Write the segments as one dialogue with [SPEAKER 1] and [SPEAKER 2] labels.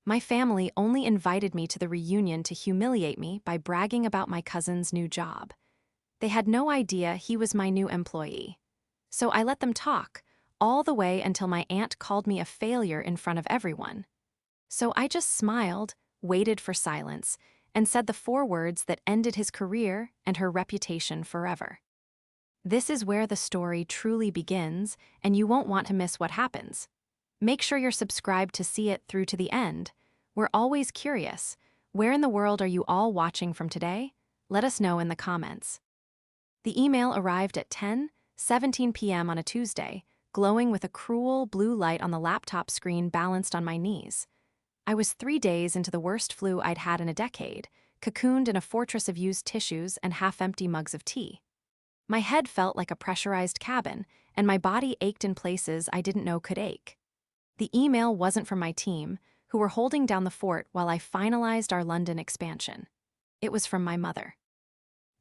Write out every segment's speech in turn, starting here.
[SPEAKER 1] My family only invited me to the reunion to humiliate me by bragging about my cousin's new job. They had no idea he was my new employee. So I let them talk, all the way until my aunt called me a failure in front of everyone. So I just smiled, waited for silence, and said the four words that ended his career and her reputation forever. This is where the story truly begins, and you won't want to miss what happens. Make sure you're subscribed to see it through to the end. We're always curious. Where in the world are you all watching from today? Let us know in the comments. The email arrived at 10:17 p.m. on a Tuesday, glowing with a cruel blue light on the laptop screen balanced on my knees. I was 3 days into the worst flu I'd had in a decade, cocooned in a fortress of used tissues and half-empty mugs of tea. My head felt like a pressurized cabin, and my body ached in places I didn't know could ache. The email wasn't from my team, who were holding down the fort while I finalized our London expansion. It was from my mother.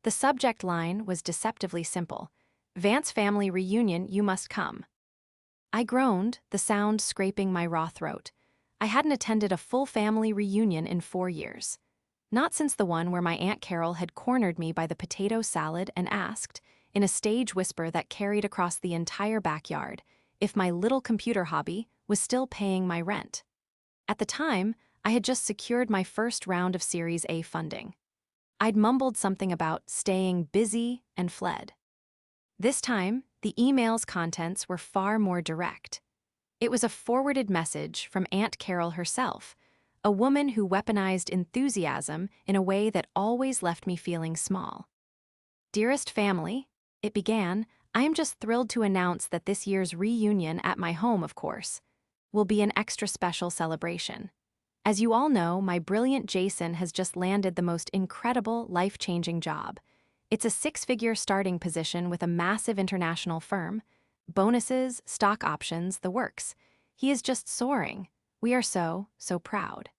[SPEAKER 1] The subject line was deceptively simple: Vance family reunion, you must come. I groaned, the sound scraping my raw throat. I hadn't attended a full family reunion in 4 years. Not since the one where my Aunt Carol had cornered me by the potato salad and asked, in a stage whisper that carried across the entire backyard, if my little computer hobby was still paying my rent. At the time, I had just secured my first round of Series A funding. I'd mumbled something about staying busy and fled. This time, the email's contents were far more direct. It was a forwarded message from Aunt Carol herself, a woman who weaponized enthusiasm in a way that always left me feeling small. Dearest family, it began, I am just thrilled to announce that this year's reunion at my home, of course, will be an extra special celebration. As you all know, my brilliant Jason has just landed the most incredible, life-changing job. It's a 6-figure starting position with a massive international firm. Bonuses, stock options, the works. He is just soaring. We are so proud.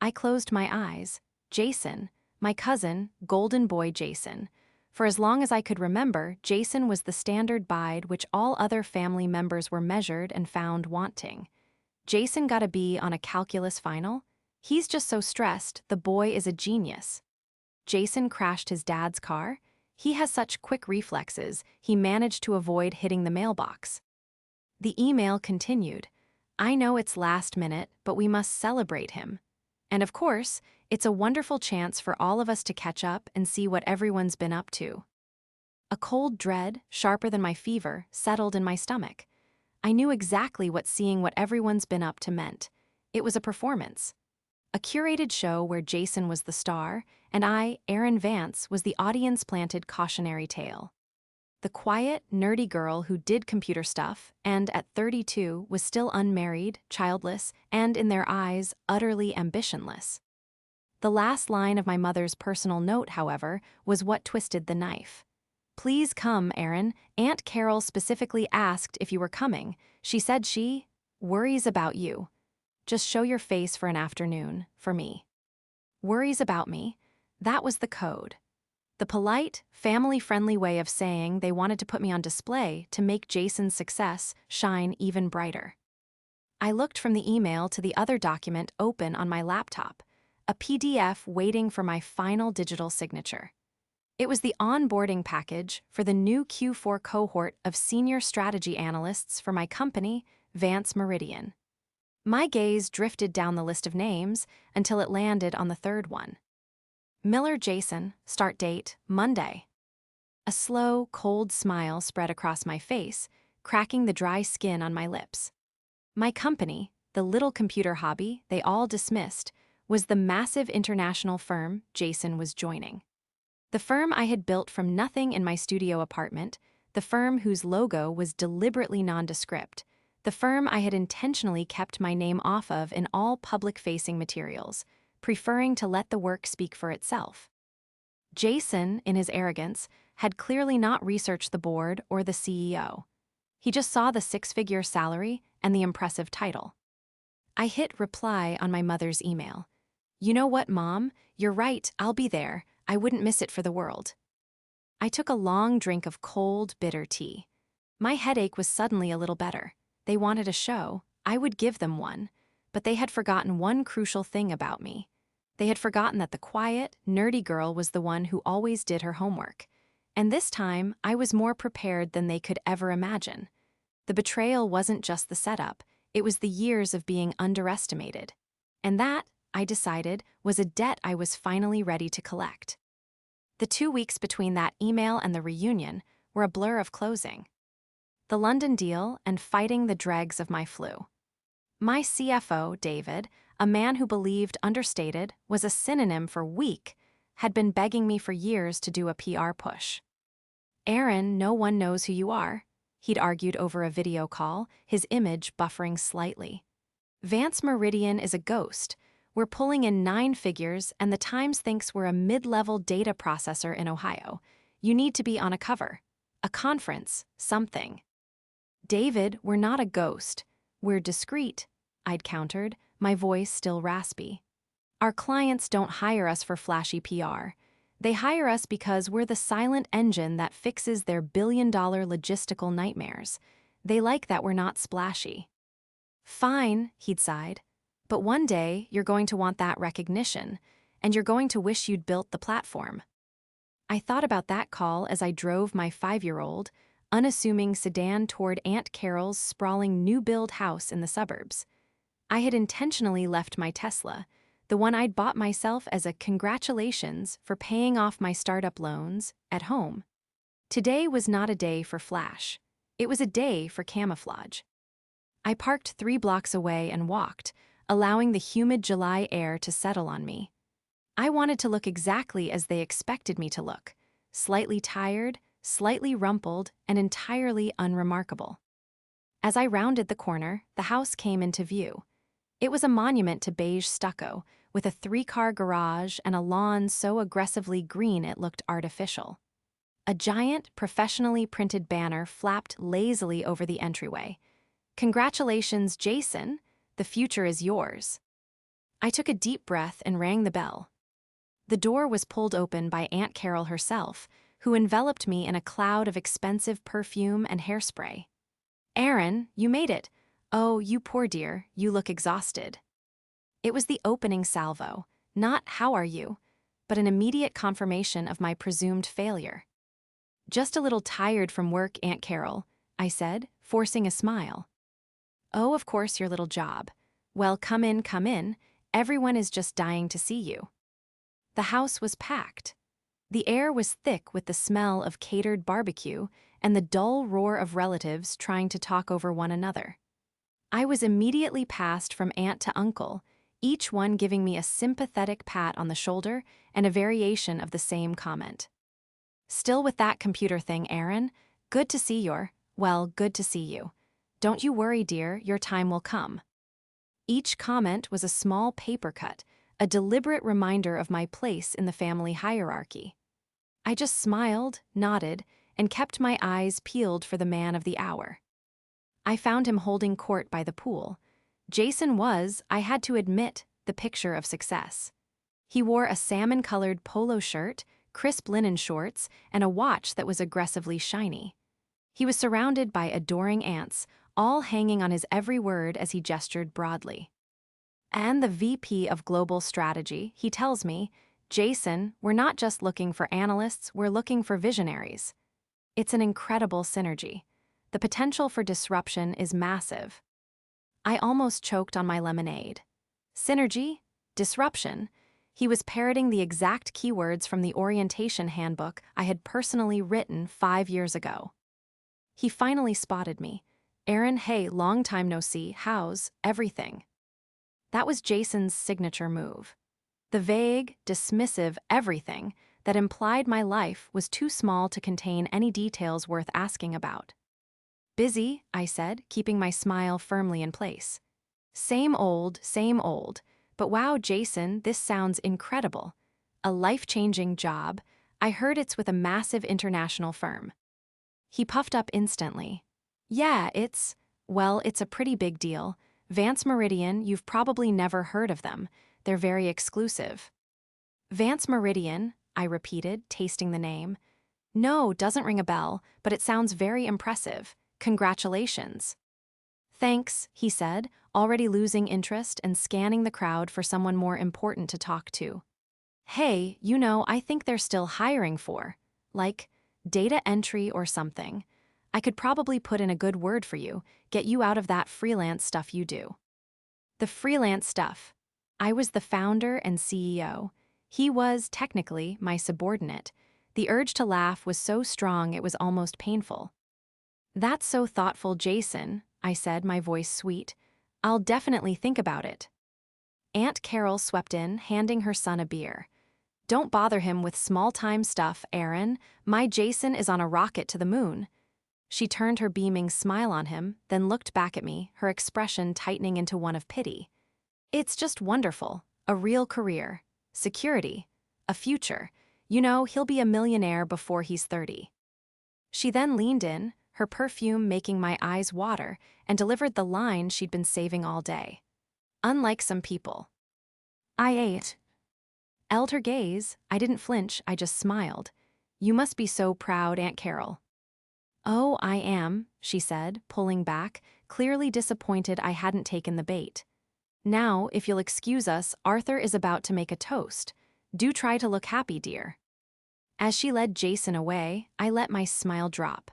[SPEAKER 1] I closed my eyes. Jason, my cousin, golden boy Jason. For as long as I could remember, Jason was the standard bide which all other family members were measured and found wanting. Jason got a B on a calculus final. He's just so stressed, the boy is a genius. Jason crashed his dad's car. He has such quick reflexes, he managed to avoid hitting the mailbox. The email continued. I know it's last minute, but we must celebrate him. And of course, it's a wonderful chance for all of us to catch up and see what everyone's been up to. A cold dread, sharper than my fever, settled in my stomach. I knew exactly what seeing what everyone's been up to meant. It was a performance. A curated show where Jason was the star, and I, Erin Vance, was the audience-planted cautionary tale. The quiet, nerdy girl who did computer stuff, and at 32 was still unmarried, childless, and in their eyes, utterly ambitionless. The last line of my mother's personal note, however, was what twisted the knife. Please come, Erin. Aunt Carol specifically asked if you were coming. She said she worries about you. Just show your face for an afternoon, for me. Worries about me. That was the code. The polite, family-friendly way of saying they wanted to put me on display to make Jason's success shine even brighter. I looked from the email to the other document open on my laptop, a PDF waiting for my final digital signature. It was the onboarding package for the new Q4 cohort of senior strategy analysts for my company, Vance Meridian. My gaze drifted down the list of names until it landed on the third one. Miller Jason, start date, Monday. A slow, cold smile spread across my face, cracking the dry skin on my lips. My company, the little computer hobby they all dismissed, was the massive international firm Jason was joining. The firm I had built from nothing in my studio apartment, the firm whose logo was deliberately nondescript, the firm I had intentionally kept my name off of in all public-facing materials, preferring to let the work speak for itself. Jason, in his arrogance, had clearly not researched the board or the CEO. He just saw the 6-figure salary and the impressive title. I hit reply on my mother's email. You know what, Mom? You're right, I'll be there. I wouldn't miss it for the world. I took a long drink of cold, bitter tea. My headache was suddenly a little better. They wanted a show. I would give them one. but they had forgotten one crucial thing about me. They had forgotten that the quiet, nerdy girl was the one who always did her homework. And this time, I was more prepared than they could ever imagine. The betrayal wasn't just the setup, it was the years of being underestimated. And that, I decided, was a debt I was finally ready to collect. The 2 weeks between that email and the reunion were a blur of closing. The London deal and fighting the dregs of my flu. My CFO, David, a man who believed understated was a synonym for weak, had been begging me for years to do a PR push. "Aaron, no one knows who you are," he'd argued over a video call, his image buffering slightly. "Vance Meridian is a ghost. We're pulling in 9 figures, and the Times thinks we're a mid-level data processor in Ohio. You need to be on a cover. A conference, something." "David, we're not a ghost. We're discreet," I'd countered, my voice still raspy. "Our clients don't hire us for flashy PR. They hire us because we're the silent engine that fixes their billion-dollar logistical nightmares. They like that we're not splashy." "Fine," he'd sighed. "But one day, you're going to want that recognition, and you're going to wish you'd built the platform." I thought about that call as I drove my 5-year-old, unassuming sedan toward Aunt Carol's sprawling new-build house in the suburbs. I had intentionally left my Tesla, the one I'd bought myself as a congratulations for paying off my startup loans, at home. Today was not a day for flash. It was a day for camouflage. I parked 3 blocks away and walked, allowing the humid July air to settle on me. I wanted to look exactly as they expected me to look, slightly tired, slightly rumpled, and entirely unremarkable. As I rounded the corner, the house came into view. It was a monument to beige stucco, with a 3-car garage and a lawn so aggressively green it looked artificial. A giant, professionally printed banner flapped lazily over the entryway. "Congratulations, Jason. The future is yours." I took a deep breath and rang the bell. The door was pulled open by Aunt Carol herself, who enveloped me in a cloud of expensive perfume and hairspray. "Aaron, you made it. Oh, you poor dear, you look exhausted." It was the opening salvo, not "how are you," but an immediate confirmation of my presumed failure. "Just a little tired from work, Aunt Carol," I said, forcing a smile. "Oh, of course, your little job. Well, come in, come in. Everyone is just dying to see you." The house was packed. The air was thick with the smell of catered barbecue and the dull roar of relatives trying to talk over one another. I was immediately passed from aunt to uncle, each one giving me a sympathetic pat on the shoulder and a variation of the same comment. "Still with that computer thing, Aaron? Good to see good to see you. Don't you worry, dear, your time will come." Each comment was a small paper cut, a deliberate reminder of my place in the family hierarchy. I just smiled, nodded, and kept my eyes peeled for the man of the hour. I found him holding court by the pool. Jason was, I had to admit, the picture of success. He wore a salmon-colored polo shirt, crisp linen shorts, and a watch that was aggressively shiny. He was surrounded by adoring aunts, all hanging on his every word as he gestured broadly. "And the VP of Global Strategy, he tells me, 'Jason, we're not just looking for analysts, we're looking for visionaries.' It's an incredible synergy. The potential for disruption is massive." I almost choked on my lemonade. Synergy? Disruption? He was parroting the exact keywords from the orientation handbook I had personally written 5 years ago. He finally spotted me. "Aaron, hey, long time no see, how's everything?" That was Jason's signature move. The vague, dismissive everything that implied my life was too small to contain any details worth asking about. "Busy," I said, keeping my smile firmly in place. Same old, but wow, Jason, this sounds incredible. A life-changing job. I heard it's with a massive international firm." He puffed up instantly. "Yeah, it's a pretty big deal. Vance Meridian, you've probably never heard of them. They're very exclusive." "Vance Meridian," I repeated, tasting the name. "No, doesn't ring a bell, but it sounds very impressive. Congratulations." "Thanks," he said, already losing interest and scanning the crowd for someone more important to talk to. Hey, I think they're still hiring for, like, data entry or something. I could probably put in a good word for you, get you out of that freelance stuff you do. The freelance stuff. I was the founder and CEO. He was, technically, my subordinate. The urge to laugh was so strong it was almost painful. That's so thoughtful, Jason, I said, my voice sweet. I'll definitely think about it. Aunt Carol swept in, handing her son a beer. Don't bother him with small-time stuff, Aaron. My Jason is on a rocket to the moon. She turned her beaming smile on him, then looked back at me, her expression tightening into one of pity. It's just wonderful. A real career. Security. A future. He'll be a millionaire before he's 30. She then leaned in, her perfume making my eyes water, and delivered the line she'd been saving all day. Unlike some people. I ate. Held her gaze. I didn't flinch, I just smiled. You must be so proud, Aunt Carol. Oh, I am, she said, pulling back, clearly disappointed I hadn't taken the bait. Now, if you'll excuse us, Arthur is about to make a toast. Do try to look happy, dear. As she led Jason away, I let my smile drop.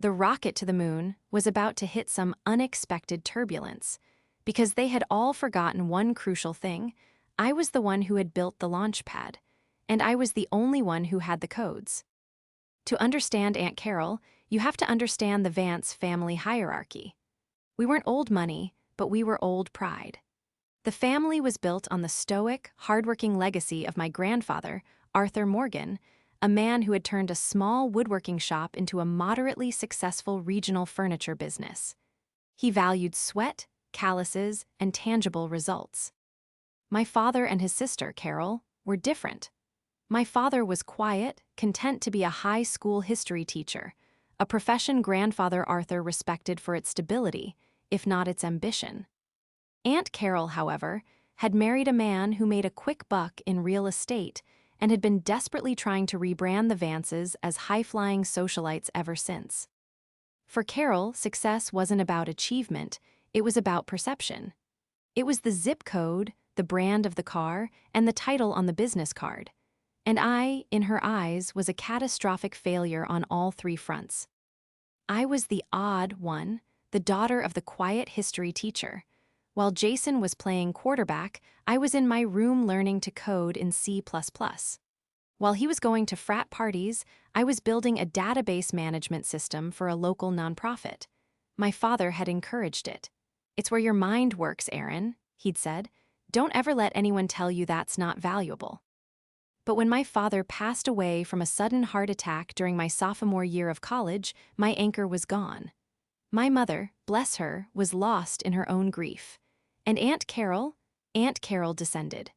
[SPEAKER 1] The rocket to the moon was about to hit some unexpected turbulence. Because they had all forgotten one crucial thing. I was the one who had built the launch pad, and I was the only one who had the codes. To understand Aunt Carol, you have to understand the Vance family hierarchy. We weren't old money, but we were old pride. The family was built on the stoic, hardworking legacy of my grandfather, Arthur Morgan, a man who had turned a small woodworking shop into a moderately successful regional furniture business. He valued sweat, calluses, and tangible results. My father and his sister, Carol, were different. My father was quiet, content to be a high school history teacher, a profession grandfather Arthur respected for its stability, if not its ambition. Aunt Carol, however, had married a man who made a quick buck in real estate and had been desperately trying to rebrand the Vances as high-flying socialites ever since. For Carol, success wasn't about achievement, it was about perception. It was the zip code, the brand of the car, and the title on the business card. And I, in her eyes, was a catastrophic failure on all three fronts. I was the odd one, the daughter of the quiet history teacher. While Jason was playing quarterback, I was in my room learning to code in C++. While he was going to frat parties, I was building a database management system for a local nonprofit. My father had encouraged it. It's where your mind works, Aaron, he'd said. Don't ever let anyone tell you that's not valuable. But when my father passed away from a sudden heart attack during my sophomore year of college, my anchor was gone. My mother, bless her, was lost in her own grief. And Aunt Carol descended.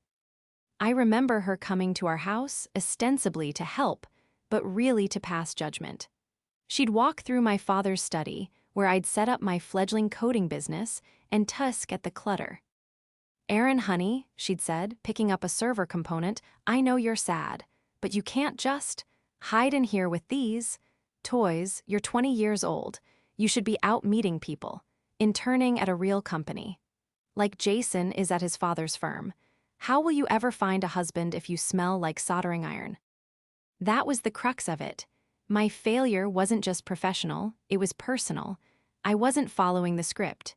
[SPEAKER 1] I remember her coming to our house, ostensibly to help, but really to pass judgment. She'd walk through my father's study, where I'd set up my fledgling coding business, and tusk at the clutter. Aaron, honey, she'd said, picking up a server component, I know you're sad, but you can't just hide in here with these toys. You're 20 years old. You should be out meeting people, interning at a real company. Like Jason is at his father's firm. How will you ever find a husband if you smell like soldering iron? That was the crux of it. My failure wasn't just professional, it was personal. I wasn't following the script.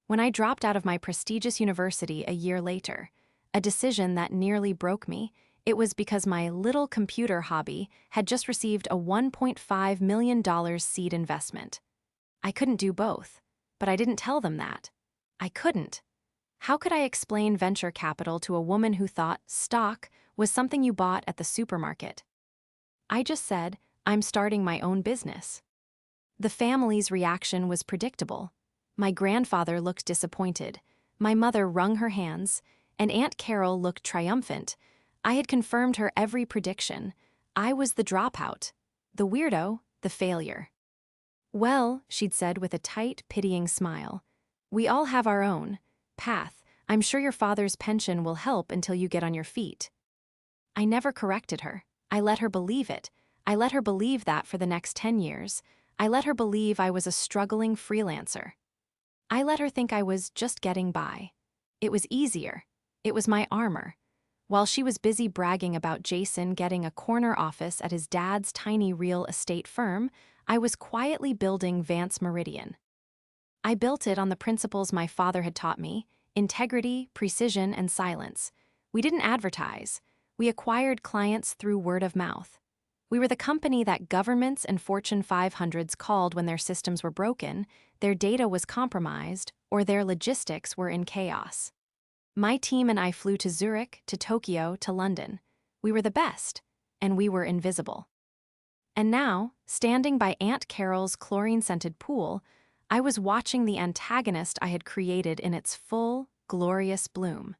[SPEAKER 1] When I dropped out of my prestigious university a year later, a decision that nearly broke me, it was because my little computer hobby had just received a $1.5 million seed investment. I couldn't do both, but I didn't tell them that. I couldn't. How could I explain venture capital to a woman who thought stock was something you bought at the supermarket? I just said, I'm starting my own business. The family's reaction was predictable. My grandfather looked disappointed, my mother wrung her hands, and Aunt Carol looked triumphant. I had confirmed her every prediction. I was the dropout, the weirdo, the failure. Well, she'd said with a tight, pitying smile, we all have our own path. I'm sure your father's pension will help until you get on your feet. I never corrected her. I let her believe it. I let her believe that for the next 10 years. I let her believe I was a struggling freelancer. I let her think I was just getting by. It was easier. It was my armor. While she was busy bragging about Jason getting a corner office at his dad's tiny real estate firm, I was quietly building Vance Meridian. I built it on the principles my father had taught me: integrity, precision, and silence. We didn't advertise. We acquired clients through word of mouth. We were the company that governments and Fortune 500s called when their systems were broken, their data was compromised, or their logistics were in chaos. My team and I flew to Zurich, to Tokyo, to London. We were the best, and we were invisible. And now, standing by Aunt Carol's chlorine-scented pool, I was watching the antagonist I had created in its full, glorious bloom.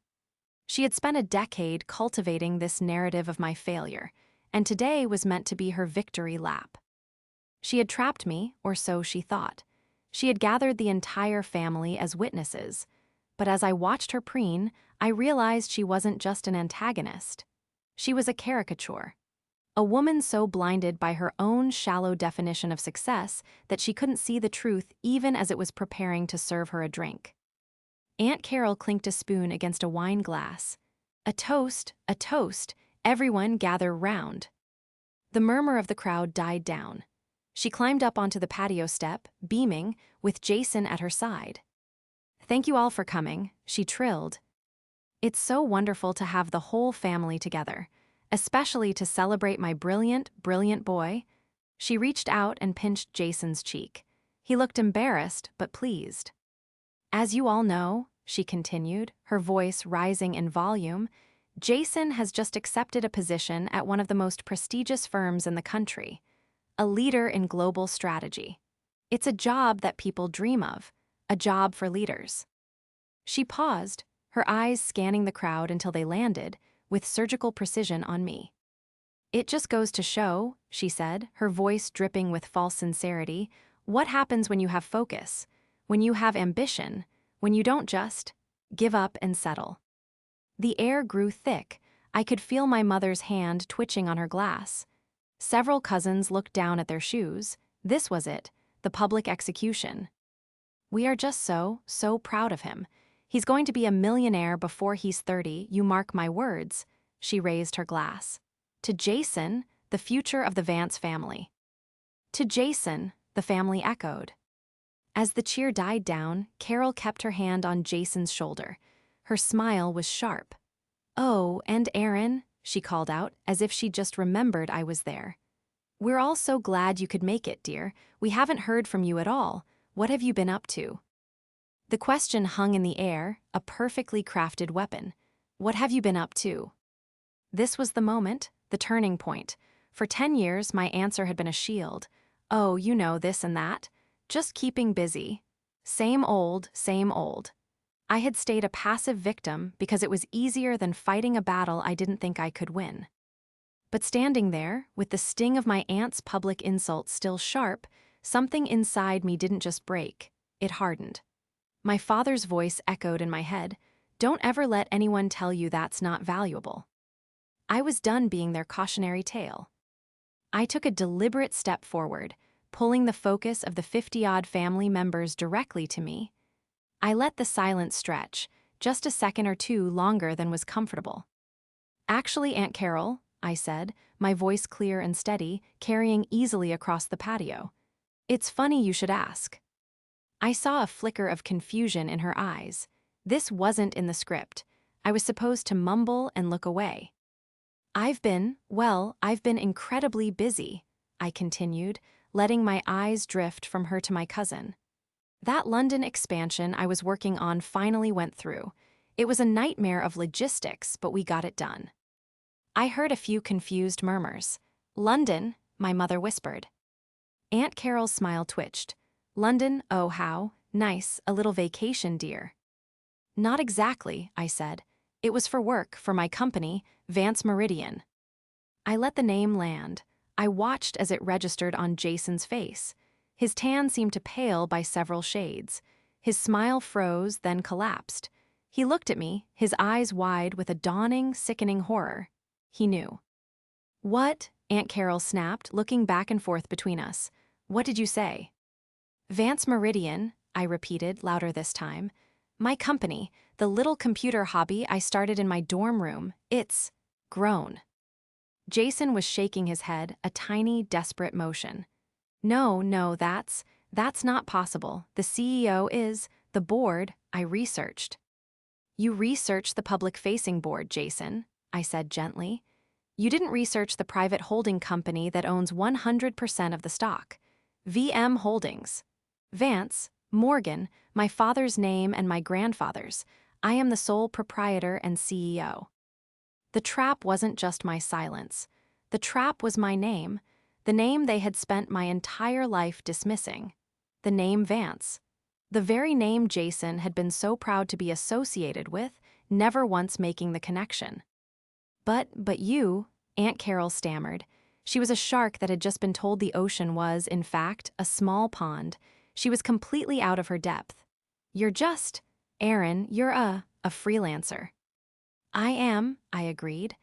[SPEAKER 1] She had spent a decade cultivating this narrative of my failure, and today was meant to be her victory lap. She had trapped me, or so she thought. She had gathered the entire family as witnesses, but as I watched her preen, I realized she wasn't just an antagonist. She was a caricature. A woman so blinded by her own shallow definition of success that she couldn't see the truth even as it was preparing to serve her a drink. Aunt Carol clinked a spoon against a wine glass. A toast, everyone gather round. The murmur of the crowd died down. She climbed up onto the patio step, beaming, with Jason at her side. "Thank you all for coming," she trilled. "It's so wonderful to have the whole family together, especially to celebrate my brilliant, brilliant boy." She reached out and pinched Jason's cheek. He looked embarrassed but pleased. "As you all know," she continued, her voice rising in volume, "Jason has just accepted a position at one of the most prestigious firms in the country, a leader in global strategy. It's a job that people dream of, a job for leaders." She paused, her eyes scanning the crowd until they landed, with surgical precision, on me. "It just goes to show," she said, her voice dripping with false sincerity, "what happens when you have focus, when you have ambition, when you don't just give up and settle." The air grew thick. I could feel my mother's hand twitching on her glass. Several cousins looked down at their shoes. This was it, the public execution. "We are just so proud of him. He's going to be a millionaire before he's 30, you mark my words." She raised her glass. "To Jason, the future of the Vance family." "To Jason," the family echoed. As the cheer died down, Carol kept her hand on Jason's shoulder. Her smile was sharp. "Oh, and Aaron," she called out, as if she just remembered I was there. "We're all so glad you could make it, dear. We haven't heard from you at all. What have you been up to?" The question hung in the air, a perfectly crafted weapon. What have you been up to? This was the moment, the turning point. For 10 years, my answer had been a shield. "Oh, you know, this and that. Just keeping busy. Same old, same old." I had stayed a passive victim because it was easier than fighting a battle I didn't think I could win. But standing there, with the sting of my aunt's public insult still sharp, something inside me didn't just break, it hardened. My father's voice echoed in my head, "Don't ever let anyone tell you that's not valuable." I was done being their cautionary tale. I took a deliberate step forward, pulling the focus of the 50-odd family members directly to me. I let the silence stretch, just a second or two longer than was comfortable. "Actually, Aunt Carol," I said, my voice clear and steady, carrying easily across the patio. "It's funny you should ask." I saw a flicker of confusion in her eyes. This wasn't in the script. I was supposed to mumble and look away. I've been incredibly busy," I continued, letting my eyes drift from her to my cousin. "That London expansion I was working on finally went through. It was a nightmare of logistics, but we got it done." I heard a few confused murmurs. "London," my mother whispered. Aunt Carol's smile twitched. "London, oh how nice, a little vacation, dear." "Not exactly," I said. "It was for work, for my company, Vance Meridian." I let the name land. I watched as it registered on Jason's face. His tan seemed to pale by several shades. His smile froze, then collapsed. He looked at me, his eyes wide with a dawning, sickening horror. He knew. "What?" Aunt Carol snapped, looking back and forth between us. "What did you say?" "Vance Meridian," I repeated, louder this time. My company, the little computer hobby I started in my dorm room, it's grown. Jason was shaking his head, a tiny, desperate motion. No, that's not possible. The CEO is, the board, I researched. You researched the public-facing board, Jason, I said gently. You didn't research the private holding company that owns 100% of the stock. VM Holdings. Vance, Morgan, my father's name and my grandfather's. I am the sole proprietor and CEO. The trap wasn't just my silence. The trap was my name, the name they had spent my entire life dismissing. The name Vance. The very name Jason had been so proud to be associated with, never once making the connection. But you, Aunt Carol stammered. She was a shark that had just been told the ocean was, in fact, a small pond. She was completely out of her depth. Aaron, you're a freelancer. I am, I agreed.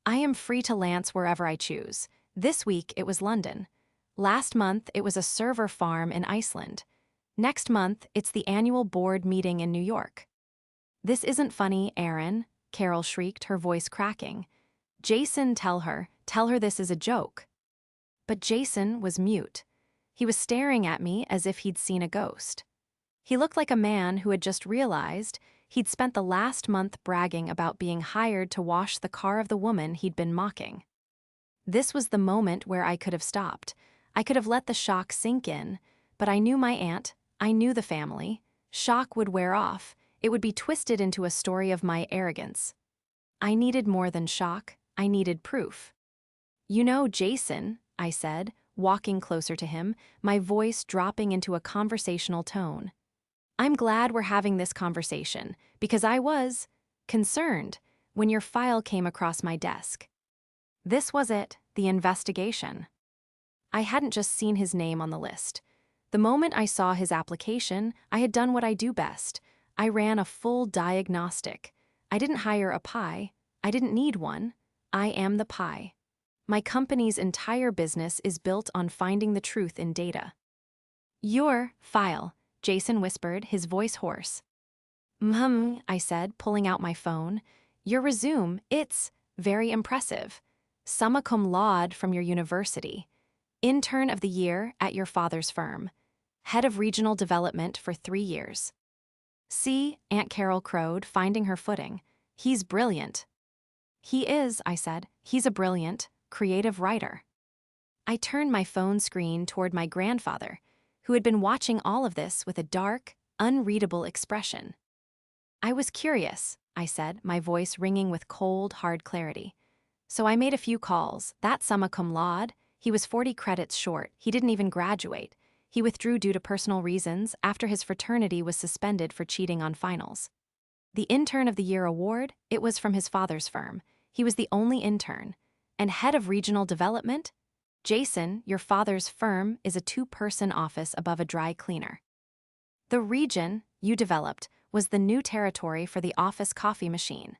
[SPEAKER 1] I am free to lance wherever I choose. This week it was London. Last month it was a server farm in Iceland. Next month it's the annual board meeting in New York. This isn't funny, Aaron, Carol shrieked, her voice cracking. Jason, tell her this is a joke. But Jason was mute. He was staring at me as if he'd seen a ghost. He looked like a man who had just realized he'd spent the last month bragging about being hired to wash the car of the woman he'd been mocking. This was the moment where I could have stopped. I could have let the shock sink in, but I knew my aunt, I knew the family. Shock would wear off. It would be twisted into a story of my arrogance. I needed more than shock. I needed proof. You know, Jason, I said, walking closer to him, my voice dropping into a conversational tone. I'm glad we're having this conversation, because I was concerned when your file came across my desk. This was it, the investigation. I hadn't just seen his name on the list. The moment I saw his application, I had done what I do best. I ran a full diagnostic. I didn't hire a pie. I didn't need one. I am the pie. My company's entire business is built on finding the truth in data. Your file, Jason whispered, his voice hoarse. I said, pulling out my phone. Your resume, it's very impressive. Summa cum laude from your university. Intern of the year at your father's firm. Head of regional development for 3 years. See, Aunt Carol crowed, finding her footing. He's brilliant. He is, I said. He's a brilliant, creative writer. I turned my phone screen toward my grandfather, who had been watching all of this with a dark, unreadable expression. I was curious, I said, my voice ringing with cold, hard clarity. So I made a few calls. That summa cum laude, he was 40 credits short. He didn't even graduate. He withdrew due to personal reasons after his fraternity was suspended for cheating on finals. The Intern of the Year award, it was from his father's firm. He was the only intern. And head of regional development? Jason, your father's firm is a 2-person office above a dry cleaner. The region you developed was the new territory for the office coffee machine.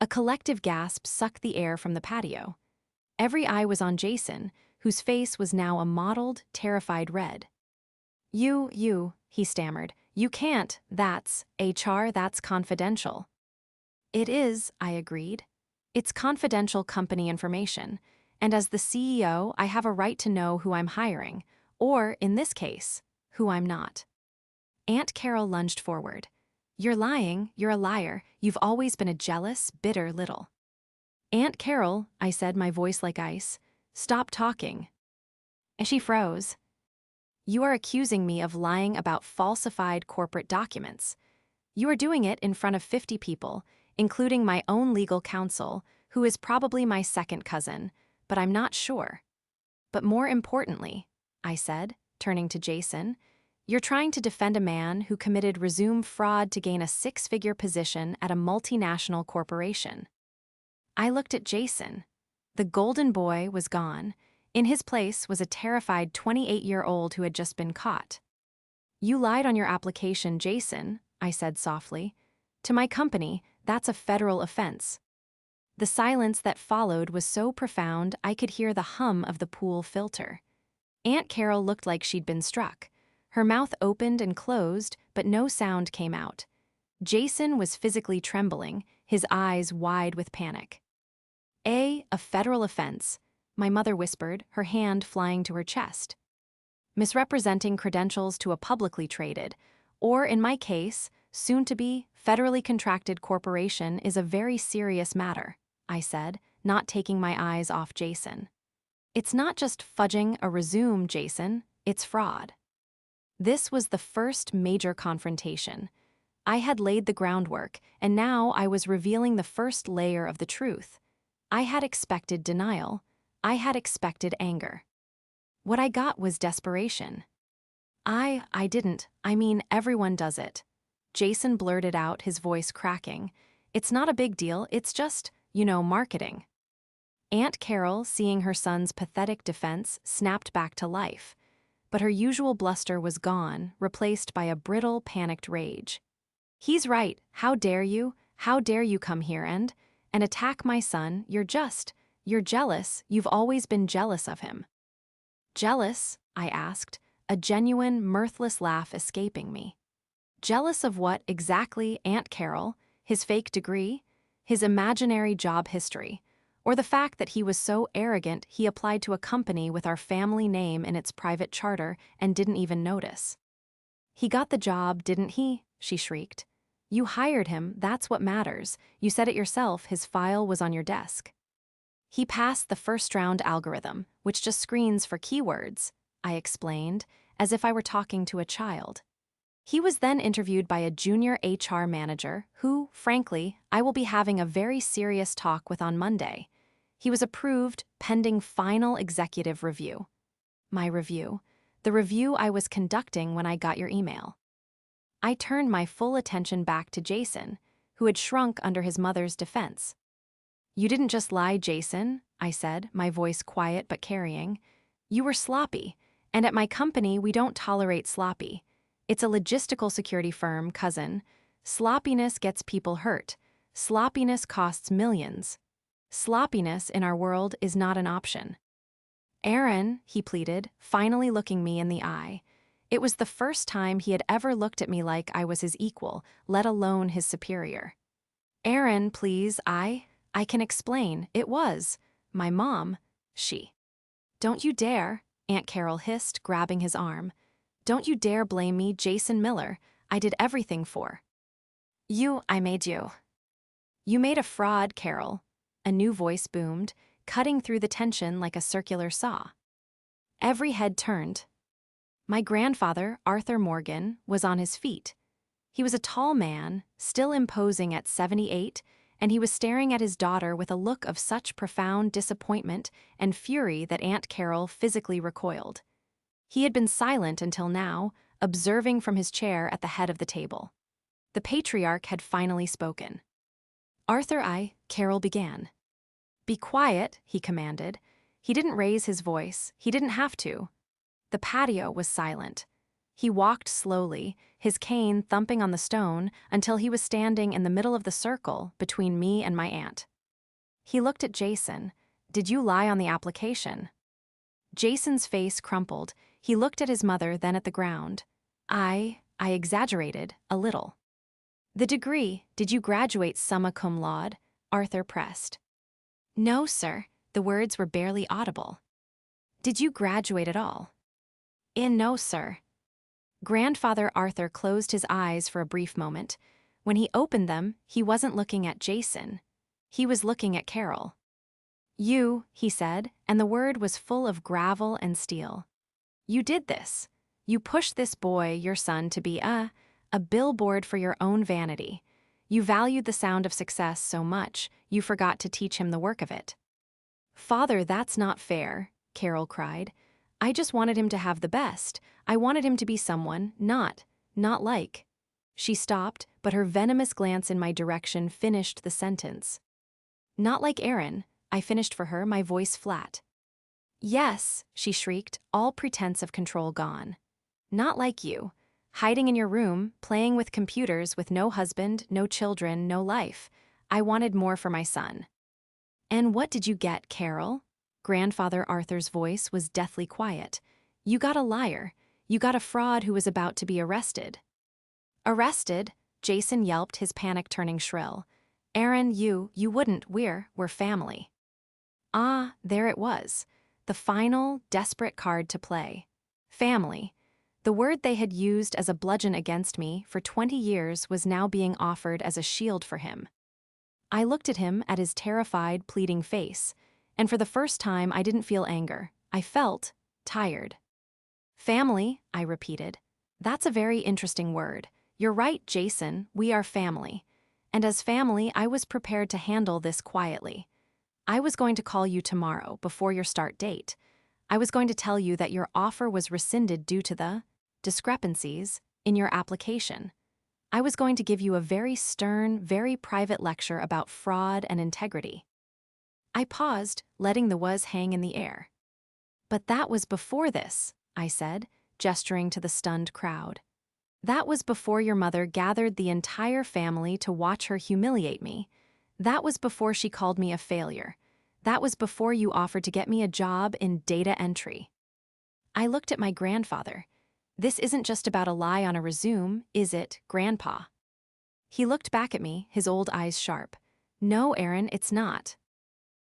[SPEAKER 1] A collective gasp sucked the air from the patio. Every eye was on Jason, whose face was now a mottled, terrified red. He stammered. You can't, that's HR, that's confidential. It is, I agreed. It's confidential company information, and as the CEO, I have a right to know who I'm hiring, or, in this case, who I'm not. Aunt Carol lunged forward. You're lying, you're a liar, you've always been a jealous, bitter little. Aunt Carol, I said, my voice like ice, stop talking. And she froze. You are accusing me of lying about falsified corporate documents. You are doing it in front of 50 people, including my own legal counsel, who is probably my second cousin, but I'm not sure. But more importantly, I said, turning to Jason, you're trying to defend a man who committed resume fraud to gain a 6-figure position at a multinational corporation. I looked at Jason. The golden boy was gone. In his place was a terrified 28-year-old who had just been caught. You lied on your application, Jason, I said softly. To my company, that's a federal offense. The silence that followed was so profound I could hear the hum of the pool filter. Aunt Carol looked like she'd been struck. Her mouth opened and closed, but no sound came out. Jason was physically trembling, his eyes wide with panic. A federal offense, my mother whispered, her hand flying to her chest. Misrepresenting credentials to a publicly traded, or in my case, soon-to-be, federally contracted corporation is a very serious matter, I said, not taking my eyes off Jason. It's not just fudging a resume, Jason, it's fraud. This was the first major confrontation. I had laid the groundwork, and now I was revealing the first layer of the truth. I had expected denial. I had expected anger. What I got was desperation. I didn't. I mean, everyone does it. Jason blurted out, his voice cracking. It's not a big deal, it's just, marketing. Aunt Carol, seeing her son's pathetic defense, snapped back to life. But her usual bluster was gone, replaced by a brittle, panicked rage. He's right, how dare you come here and attack my son, you're jealous, you've always been jealous of him. Jealous? I asked, a genuine, mirthless laugh escaping me. Jealous of what exactly, Aunt Carol? His fake degree? His imaginary job history? Or the fact that he was so arrogant he applied to a company with our family name in its private charter and didn't even notice? He got the job, didn't he? She shrieked. You hired him, that's what matters. You said it yourself, his file was on your desk. He passed the first-round algorithm, which just screens for keywords, I explained, as if I were talking to a child. He was then interviewed by a junior HR manager who, frankly, I will be having a very serious talk with on Monday. He was approved pending final executive review. My review. The review I was conducting when I got your email. I turned my full attention back to Jason, who had shrunk under his mother's defense. You didn't just lie, Jason, I said, my voice quiet but carrying. You were sloppy, and at my company we don't tolerate sloppy. It's a logistical security firm, cousin. Sloppiness gets people hurt. Sloppiness costs millions. Sloppiness in our world is not an option. Aaron, he pleaded, finally looking me in the eye. It was the first time he had ever looked at me like I was his equal, let alone his superior. Aaron, please, I can explain. It was my mom, she. Don't you dare, Aunt Carol hissed, grabbing his arm. Don't you dare blame me, Jason Miller. I did everything for you. I made you. You made a fraud, Carol. A new voice boomed, cutting through the tension like a circular saw. Every head turned. My grandfather, Arthur Morgan, was on his feet. He was a tall man, still imposing at 78, and he was staring at his daughter with a look of such profound disappointment and fury that Aunt Carol physically recoiled. He had been silent until now, observing from his chair at the head of the table. The patriarch had finally spoken. Arthur, Carol began. Be quiet, he commanded. He didn't raise his voice, he didn't have to. The patio was silent. He walked slowly, his cane thumping on the stone until he was standing in the middle of the circle between me and my aunt. He looked at Jason. Did you lie on the application? Jason's face crumpled. He looked at his mother, then at the ground. I exaggerated, a little. The degree, did you graduate summa cum laude? Arthur pressed. No, sir. The words were barely audible. Did you graduate at all? No, sir. Grandfather Arthur closed his eyes for a brief moment. When he opened them, he wasn't looking at Jason. He was looking at Carol. You, he said, and the word was full of gravel and steel. You did this. You pushed this boy, your son, to be a billboard for your own vanity. You valued the sound of success so much, you forgot to teach him the work of it. Father, that's not fair, Carol cried. I just wanted him to have the best. I wanted him to be someone, not like. She stopped, but her venomous glance in my direction finished the sentence. Not like Aaron, I finished for her, my voice flat. Yes, she shrieked, all pretense of control gone. Not like you. Hiding in your room, playing with computers with no husband, no children, no life. I wanted more for my son. And what did you get, Carol? Grandfather Arthur's voice was deathly quiet. You got a liar. You got a fraud who was about to be arrested." "Arrested?" Jason yelped, his panic turning shrill. "Aaron, you wouldn't. We're family." Ah, there it was. The final, desperate card to play. Family. The word they had used as a bludgeon against me for 20 years was now being offered as a shield for him. I looked at him, at his terrified, pleading face, and for the first time I didn't feel anger. I felt tired. "Family," I repeated. "That's a very interesting word. You're right, Jason, we are family. And as family, I was prepared to handle this quietly. I was going to call you tomorrow, before your start date. I was going to tell you that your offer was rescinded due to the discrepancies in your application. I was going to give you a very stern, very private lecture about fraud and integrity." I paused, letting the was hang in the air. "But that was before this," I said, gesturing to the stunned crowd. "That was before your mother gathered the entire family to watch her humiliate me. That was before she called me a failure. That was before you offered to get me a job in data entry." I looked at my grandfather. "This isn't just about a lie on a resume, is it, Grandpa?" He looked back at me, his old eyes sharp. "No, Aaron, it's not.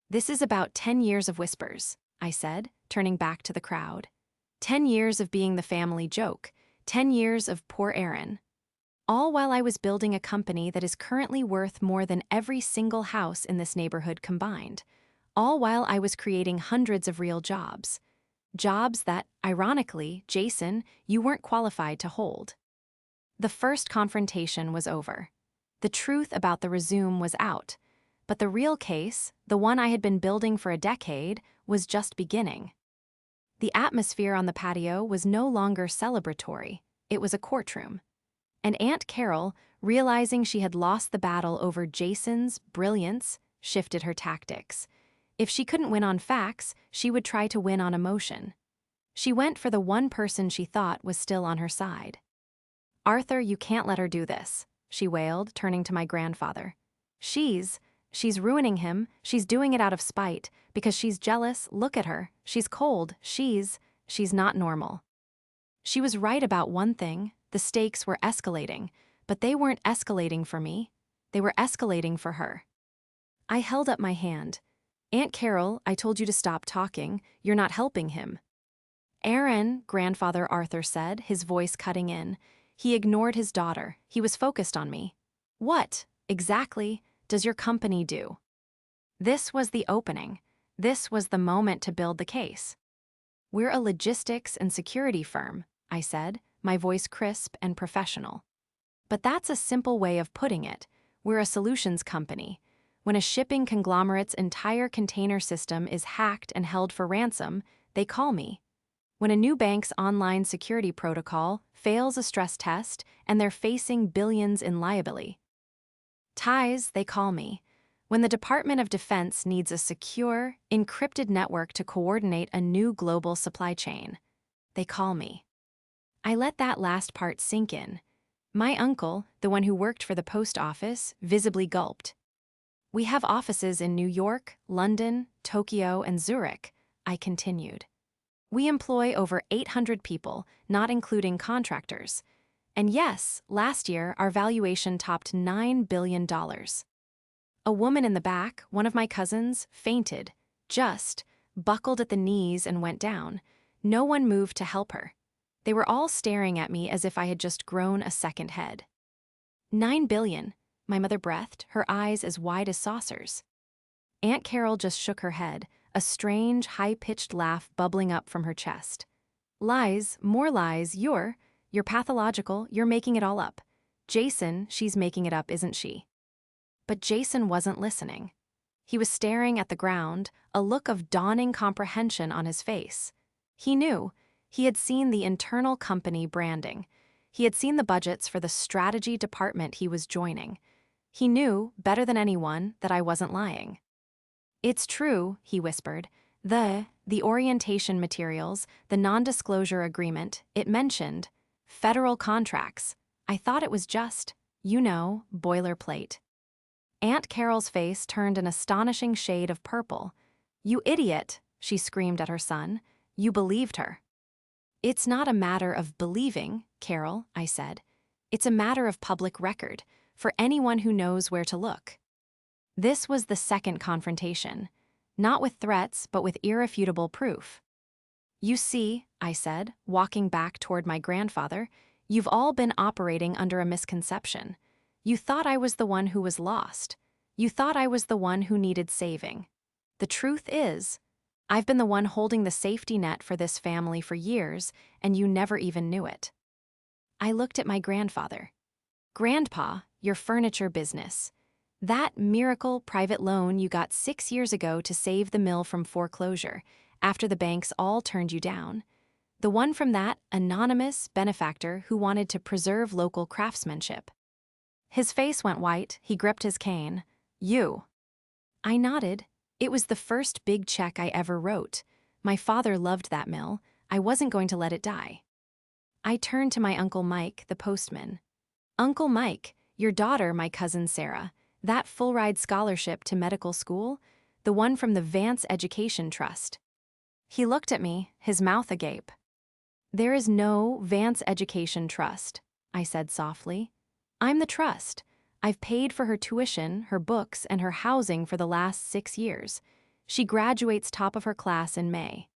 [SPEAKER 1] This is about 10 years of whispers," I said, turning back to the crowd. 10 years of being the family joke. 10 years of poor Aaron. All while I was building a company that is currently worth more than every single house in this neighborhood combined. All while I was creating hundreds of real jobs. Jobs that, ironically, Jason, you weren't qualified to hold. The first confrontation was over. The truth about the resume was out. But the real case, the one I had been building for a decade, was just beginning. The atmosphere on the patio was no longer celebratory. It was a courtroom. And Aunt Carol, realizing she had lost the battle over Jason's brilliance, shifted her tactics. If she couldn't win on facts, she would try to win on emotion. She went for the one person she thought was still on her side. "Arthur, you can't let her do this," she wailed, turning to my grandfather. She's ruining him. She's doing it out of spite, because she's jealous. Look at her. She's cold. She's not normal." She was right about one thing. The stakes were escalating, but they weren't escalating for me. They were escalating for her. I held up my hand. "Aunt Carol, I told you to stop talking. You're not helping him." "Aaron," Grandfather Arthur said, his voice cutting in. He ignored his daughter. He was focused on me. "What, exactly, does your company do?" This was the opening. This was the moment to build the case. "We're a logistics and security firm," I said, my voice crisp and professional. "But that's a simple way of putting it. We're a solutions company. When a shipping conglomerate's entire container system is hacked and held for ransom, they call me. When a new bank's online security protocol fails a stress test and they're facing billions in liability ties, they call me. When the Department of Defense needs a secure, encrypted network to coordinate a new global supply chain, they call me." I let that last part sink in. My uncle, the one who worked for the post office, visibly gulped. "We have offices in New York, London, Tokyo, and Zurich," I continued. "We employ over 800 people, not including contractors. And yes, last year our valuation topped $9 billion. A woman in the back, one of my cousins, fainted, just buckled at the knees and went down. No one moved to help her. They were all staring at me as if I had just grown a second head." "9 billion," my mother breathed, her eyes as wide as saucers. Aunt Carol just shook her head, a strange, high-pitched laugh bubbling up from her chest. "Lies, more lies, you're pathological, you're making it all up. Jason, she's making it up, isn't she?" But Jason wasn't listening. He was staring at the ground, a look of dawning comprehension on his face. He knew. He had seen the internal company branding. He had seen the budgets for the strategy department he was joining. He knew, better than anyone, that I wasn't lying. "It's true," he whispered. The orientation materials, the non-disclosure agreement, it mentioned federal contracts. I thought it was just, boilerplate." Aunt Carol's face turned an astonishing shade of purple. "You idiot," she screamed at her son. "You believed her." It's not a matter of believing, Carol, I said. It's a matter of public record, for anyone who knows where to look. This was the second confrontation, not with threats, but with irrefutable proof. You see, I said, walking back toward my grandfather, you've all been operating under a misconception. You thought I was the one who was lost. You thought I was the one who needed saving. The truth is, I've been the one holding the safety net for this family for years, and you never even knew it. I looked at my grandfather. Grandpa, your furniture business. That miracle private loan you got 6 years ago to save the mill from foreclosure, after the banks all turned you down. The one from that anonymous benefactor who wanted to preserve local craftsmanship. His face went white, he gripped his cane. You. I nodded. It was the first big check I ever wrote. My father loved that mill. I wasn't going to let it die. I turned to my Uncle Mike, the postman. Uncle Mike, your daughter, my cousin Sarah, that full-ride scholarship to medical school, the one from the Vance Education Trust. He looked at me, his mouth agape. There is no Vance Education Trust, I said softly. I'm the trust. I've paid for her tuition, her books, and her housing for the last 6 years. She graduates top of her class in May.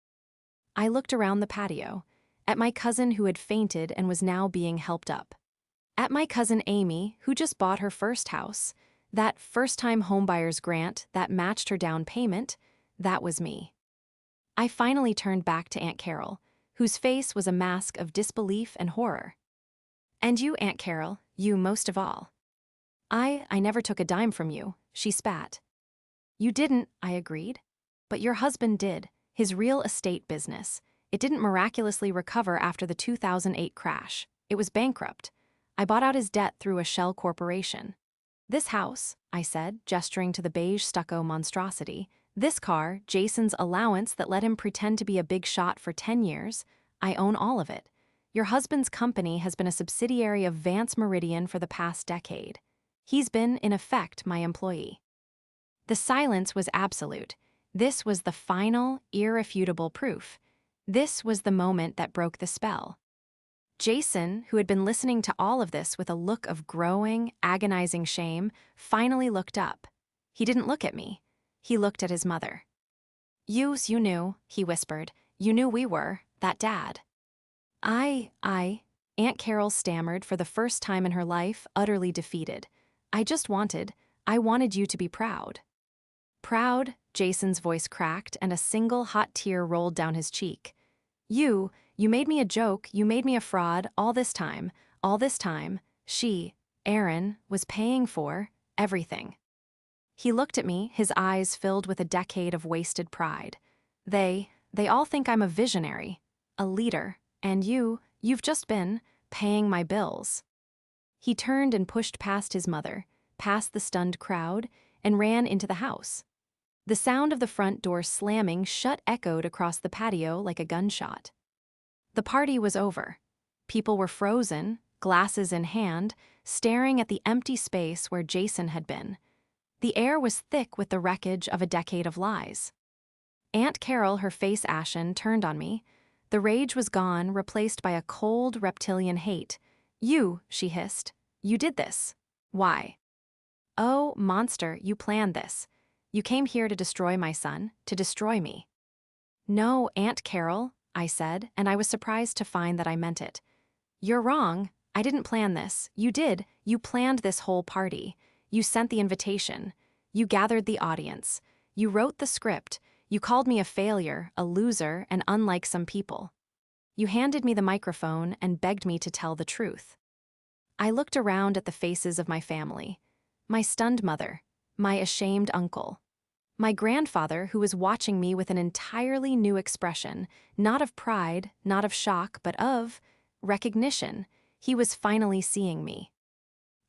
[SPEAKER 1] I looked around the patio, at my cousin who had fainted and was now being helped up. At my cousin Amy, who just bought her first house, that first-time homebuyer's grant that matched her down payment, that was me. I finally turned back to Aunt Carol, whose face was a mask of disbelief and horror. And you, Aunt Carol, you most of all. I never took a dime from you, she spat. You didn't, I agreed. But your husband did, his real estate business. It didn't miraculously recover after the 2008 crash. It was bankrupt. I bought out his debt through a shell corporation. This house, I said, gesturing to the beige stucco monstrosity, this car, Jason's allowance that let him pretend to be a big shot for 10 years, I own all of it. Your husband's company has been a subsidiary of Vance Meridian for the past decade. He's been, in effect, my employee. The silence was absolute. This was the final, irrefutable proof. This was the moment that broke the spell. Jason, who had been listening to all of this with a look of growing, agonizing shame, finally looked up. He didn't look at me. He looked at his mother. You knew, he whispered. You knew we were, that dad. Aunt Carol stammered for the first time in her life, utterly defeated. I wanted you to be proud. Proud, Jason's voice cracked and a single hot tear rolled down his cheek. You made me a joke, you made me a fraud, all this time, she, Aaron, was paying for everything. He looked at me, his eyes filled with a decade of wasted pride. They all think I'm a visionary, a leader, and you've just been paying my bills. He turned and pushed past his mother, past the stunned crowd, and ran into the house. The sound of the front door slamming shut echoed across the patio like a gunshot. The party was over. People were frozen, glasses in hand, staring at the empty space where Jason had been. The air was thick with the wreckage of a decade of lies. Aunt Carol, her face ashen, turned on me. The rage was gone, replaced by a cold, reptilian hate. You, she hissed. You did this. Why? Oh, monster, you planned this. You came here to destroy my son, to destroy me. No, Aunt Carol, I said, and I was surprised to find that I meant it. You're wrong. I didn't plan this. You did. You planned this whole party. You sent the invitation. You gathered the audience. You wrote the script. You called me a failure, a loser, and unlike some people. You handed me the microphone and begged me to tell the truth. I looked around at the faces of my family. My stunned mother, my ashamed uncle, my grandfather who was watching me with an entirely new expression, not of pride, not of shock, but of recognition. He was finally seeing me.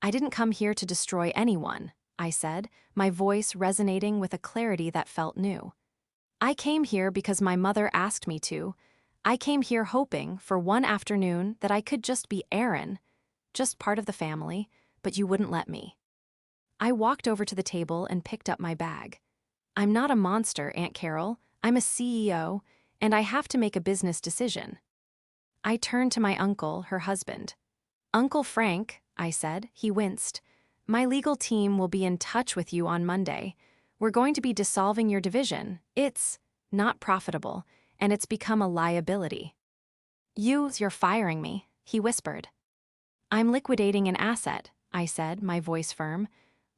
[SPEAKER 1] I didn't come here to destroy anyone, I said, my voice resonating with a clarity that felt new. I came here because my mother asked me to. I came here hoping, for one afternoon, that I could just be Aaron, just part of the family, but you wouldn't let me. I walked over to the table and picked up my bag. I'm not a monster, Aunt Carol. I'm a CEO, and I have to make a business decision. I turned to my uncle, her husband. "Uncle Frank," I said. He winced. "My legal team will be in touch with you on Monday. We're going to be dissolving your division. It's not profitable, and it's become a liability." You're firing me," he whispered. "I'm liquidating an asset," I said, my voice firm.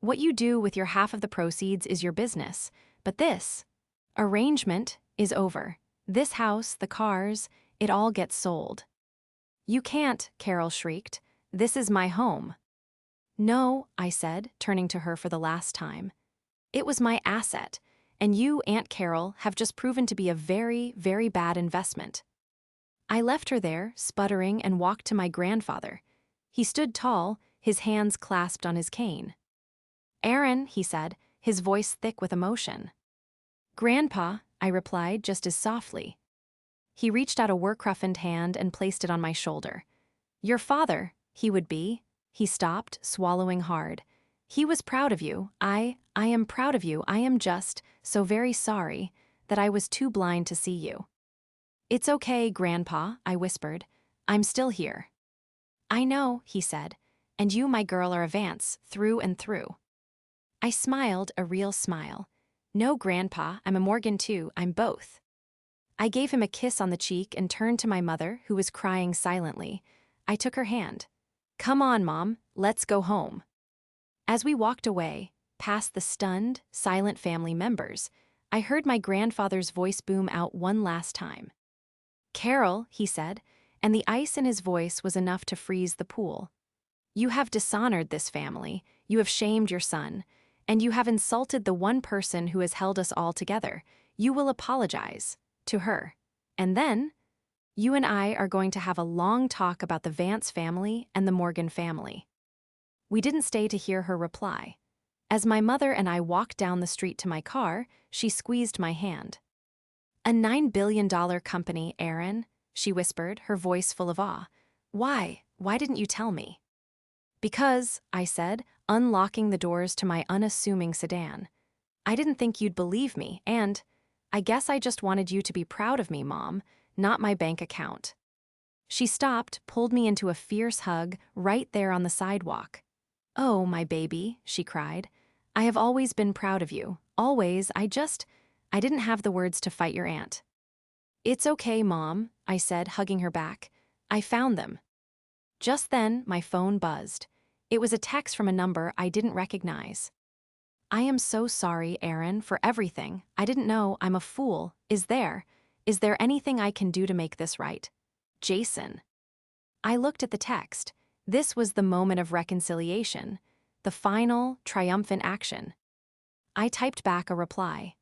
[SPEAKER 1] "What you do with your half of the proceeds is your business, but this arrangement is over. This house, the cars, it all gets sold." "You can't," Carol shrieked. "This is my home." "No," I said, turning to her for the last time. "It was my asset, and you, Aunt Carol, have just proven to be a very, very bad investment." I left her there, sputtering, and walked to my grandfather. He stood tall, his hands clasped on his cane. "Aaron," he said, his voice thick with emotion. "Grandpa," I replied just as softly. He reached out a work-roughened hand and placed it on my shoulder. "Your father, he would be." He stopped, swallowing hard. "He was proud of you. I am proud of you. I am just so very sorry that I was too blind to see you." "It's okay, Grandpa," I whispered. "I'm still here." "I know," he said, "and you, my girl, are a Vance, through and through." I smiled, a real smile. "No, Grandpa, I'm a Morgan too, I'm both." I gave him a kiss on the cheek and turned to my mother, who was crying silently. I took her hand. "Come on, Mom, let's go home." As we walked away, past the stunned, silent family members, I heard my grandfather's voice boom out one last time. "Carol," he said, and the ice in his voice was enough to freeze the pool. "You have dishonored this family, you have shamed your son, and you have insulted the one person who has held us all together. You will apologize to her. And then, you and I are going to have a long talk about the Vance family and the Morgan family." We didn't stay to hear her reply. As my mother and I walked down the street to my car, she squeezed my hand. "A $9 billion company, Aaron," she whispered, her voice full of awe. Why didn't you tell me?" "Because," I said, unlocking the doors to my unassuming sedan, "I didn't think you'd believe me, and I guess I just wanted you to be proud of me, Mom, not my bank account." She stopped, pulled me into a fierce hug, right there on the sidewalk. "Oh, my baby," she cried. "I have always been proud of you, always. I didn't have the words to fight your aunt." "It's okay, Mom," I said, hugging her back. "I found them." Just then, my phone buzzed. It was a text from a number I didn't recognize. "I am so sorry, Aaron, for everything. I didn't know. I'm a fool. Is there anything I can do to make this right? Jason." I looked at the text. This was the moment of reconciliation, the final, triumphant action. I typed back a reply.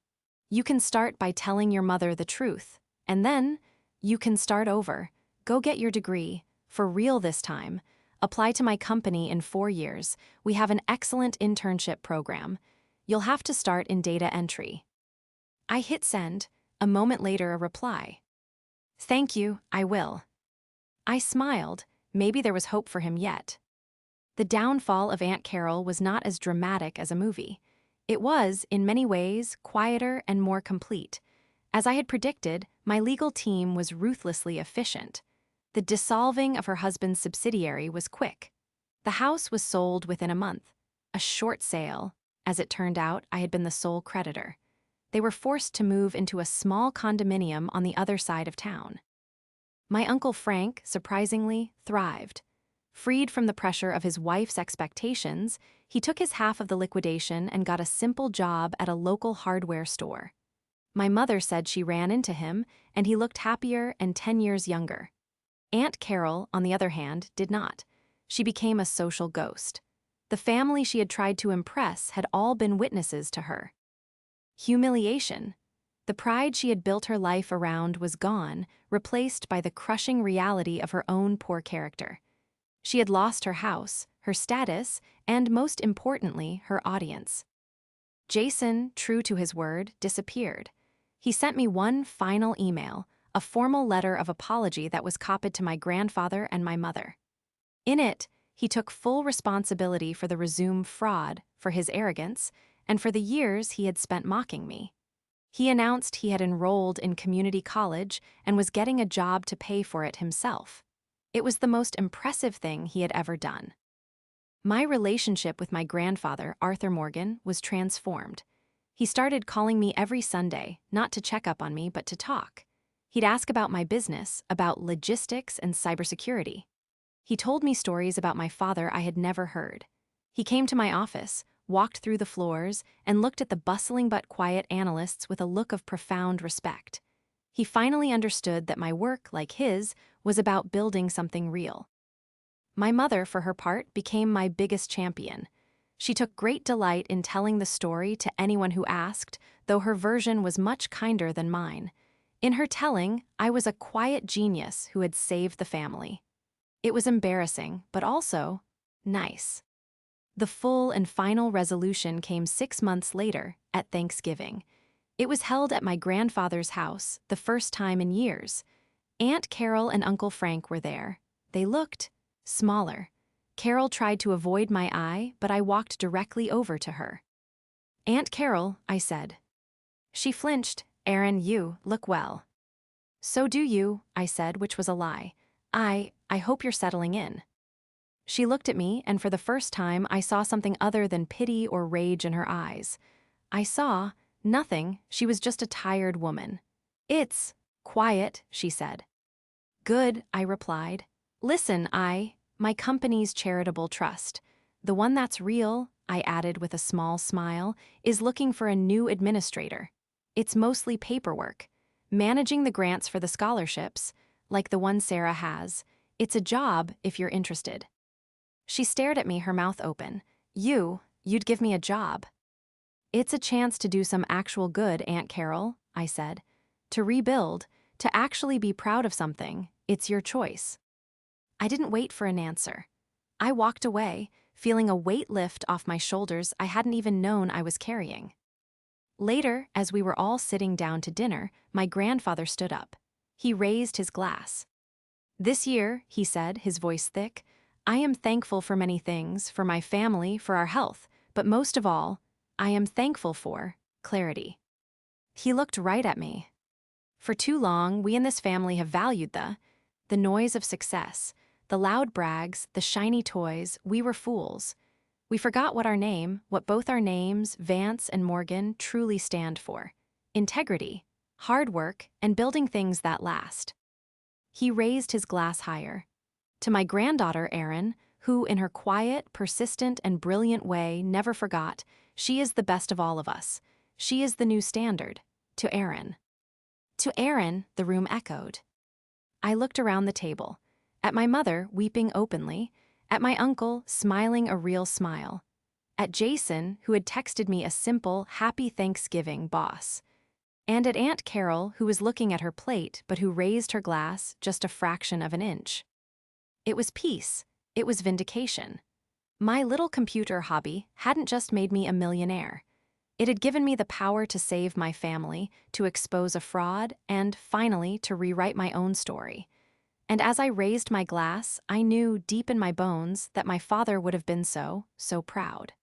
[SPEAKER 1] "You can start by telling your mother the truth, and then you can start over. Go get your degree, for real this time. Apply to my company in 4 years. We have an excellent internship program. You'll have to start in data entry." I hit send. A moment later, a reply. "Thank you, I will." I smiled. Maybe there was hope for him yet. The downfall of Aunt Carol was not as dramatic as a movie. It was, in many ways, quieter and more complete. As I had predicted, my legal team was ruthlessly efficient. The dissolving of her husband's subsidiary was quick. The house was sold within a month. A short sale. As it turned out, I had been the sole creditor. They were forced to move into a small condominium on the other side of town. My Uncle Frank, surprisingly, thrived. Freed from the pressure of his wife's expectations, he took his half of the liquidation and got a simple job at a local hardware store. My mother said she ran into him, and he looked happier and 10 years younger. Aunt Carol, on the other hand, did not. She became a social ghost. The family she had tried to impress had all been witnesses to her. Humiliation. The pride she had built her life around was gone, replaced by the crushing reality of her own poor character. She had lost her house, her status, and most importantly, her audience. Jason, true to his word, disappeared. He sent me one final email, a formal letter of apology that was copied to my grandfather and my mother. In it, he took full responsibility for the resumed fraud, for his arrogance, and for the years he had spent mocking me. He announced he had enrolled in community college and was getting a job to pay for it himself. It was the most impressive thing he had ever done. My relationship with my grandfather, Arthur Morgan, was transformed. He started calling me every Sunday, not to check up on me, but to talk. He'd ask about my business, about logistics and cybersecurity. He told me stories about my father I had never heard. He came to my office, walked through the floors, and looked at the bustling but quiet analysts with a look of profound respect. He finally understood that my work, like his, was about building something real. My mother, for her part, became my biggest champion. She took great delight in telling the story to anyone who asked, though her version was much kinder than mine. In her telling, I was a quiet genius who had saved the family. It was embarrassing, but also nice. The full and final resolution came 6 months later, at Thanksgiving. It was held at my grandfather's house, the first time in years. Aunt Carol and Uncle Frank were there. They looked smaller. Carol tried to avoid my eye, but I walked directly over to her. "Aunt Carol," I said. She flinched. "Aaron, you look well." "So do you," I said, which was a lie. I hope you're settling in." She looked at me, and for the first time I saw something other than pity or rage in her eyes. I saw nothing, she was just a tired woman. "It's quiet," she said. "Good," I replied. "Listen, my company's charitable trust, the one that's real," I added with a small smile, "is looking for a new administrator. It's mostly paperwork. Managing the grants for the scholarships, like the one Sarah has. It's a job if you're interested." She stared at me, her mouth open. You'd give me a job." "It's a chance to do some actual good, Aunt Carol," I said. "To rebuild, to actually be proud of something. It's your choice." I didn't wait for an answer. I walked away, feeling a weight lift off my shoulders I hadn't even known I was carrying. Later, as we were all sitting down to dinner, my grandfather stood up. He raised his glass. "This year," he said, his voice thick, "I am thankful for many things, for my family, for our health, but most of all, I am thankful for clarity." He looked right at me. For too long, we in this family have valued the noise of success, the loud brags, the shiny toys. We were fools. We forgot what both our names, Vance and Morgan, truly stand for: integrity, hard work, and building things that last. He raised his glass higher. "To my granddaughter, Erin, who, in her quiet, persistent, and brilliant way, never forgot, she is the best of all of us. She is the new standard. To Erin." "To Erin," the room echoed. I looked around the table, at my mother weeping openly, at my uncle smiling a real smile, at Jason, who had texted me a simple, "Happy Thanksgiving, boss," and at Aunt Carol, who was looking at her plate but who raised her glass just a fraction of an inch. It was peace. It was vindication. My little computer hobby hadn't just made me a millionaire. It had given me the power to save my family, to expose a fraud, and, finally, to rewrite my own story. And as I raised my glass, I knew deep in my bones that my father would have been so proud.